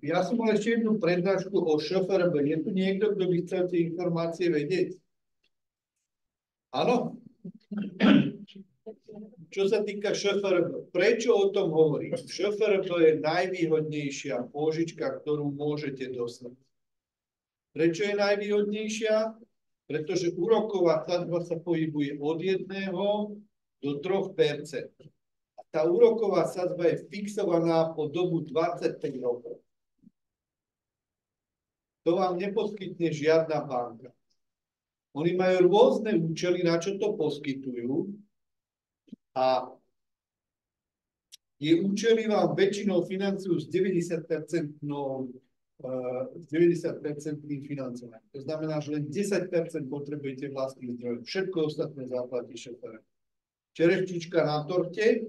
Ja som mal ešte jednu prednášku o ŠFRB. Je tu niekto, kto by chcel tie informácie vedieť? Áno? Čo sa týka ŠFRB, prečo o tom hovorím? ŠFRB je najvýhodnejšia pôžička, ktorú môžete dostať. Prečo je najvýhodnejšia? Pretože úroková sadzba sa pohybuje od 1 do 3%. A tá úroková sadzba je fixovaná po dobu 25 rokov. To vám neposkytne žiadna banka. Oni majú rôzne účely, na čo to poskytujú. A tie účely vám väčšinou financujú s 90% financovaním. To znamená, že len 10% potrebujete vlastných zdrojov. Všetko ostatné zaplatí ŠFR. Čereščička na torte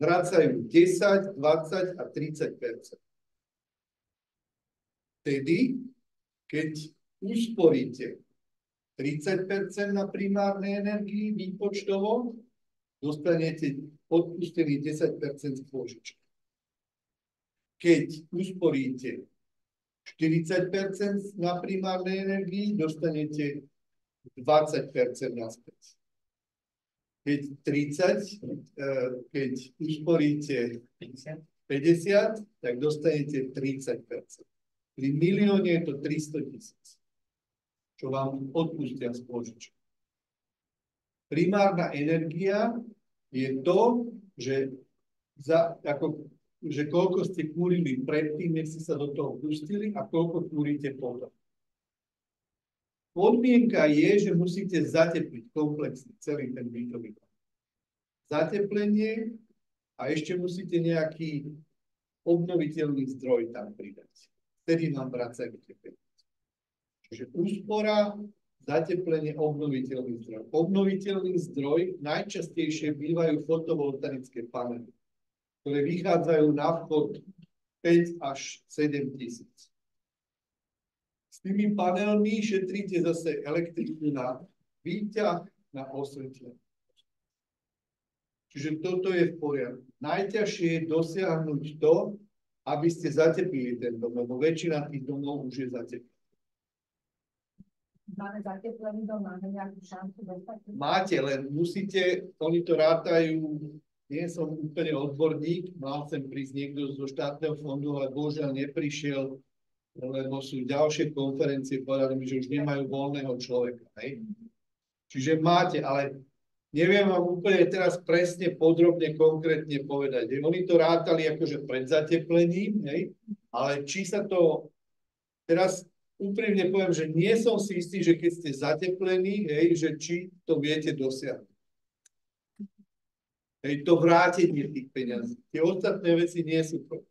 vracajú 10, 20 a 30%. Vtedy, keď usporíte 30% na primárnej energii výpočtovo, dostanete odpustený 10% z pôžičky. Keď usporíte 40% na primárnej energii, dostanete 20% naspäť. Keď usporíte 50, tak dostanete 30%. Pri milióne je to 300 000, čo vám odpustia z pôžičky. Primárna energia je to, že koľko ste kúrili predtým, než ste sa do toho pustili a koľko kúrite potom. Podmienka je, že musíte zatepliť komplexne celý ten bytový dom. Zateplenie a ešte musíte nejaký obnoviteľný zdroj tam pridať. Vtedy vám vracajú tie peniaze. Čiže úspora, zateplenie, obnoviteľný zdroj. Obnoviteľný zdroj najčastejšie bývajú fotovoltaické panely, ktoré vychádzajú na vchod 5 až 7 tisíc. S tými panelmi šetríte zase elektriku na výťah, na osvetlenie. Čiže toto je v poriadku. Najťažšie je dosiahnuť to, aby ste zateplili ten dom, lebo väčšina tých domov už je zateplená. Máme zateplený dom, máme nejakú šancu dostať? Máte, len musíte, oni to rátajú, nie som úplne odborník, mal sem prísť niekto zo štátneho fondu, ale bohužiaľ neprišiel, lebo sú ďalšie konferencie, povedali mi, že už nemajú voľného človeka. Hej? Čiže máte, ale neviem vám úplne teraz presne, podrobne, konkrétne povedať. Oni to rátali akože pred zateplením, hej? Ale či sa to teraz úprimne poviem, že nie som si istý, že keď ste zateplení, hej, že či to viete dosiahnuť. Hej, to vrátenie tých peňazí. Tie ostatné veci nie sú problém.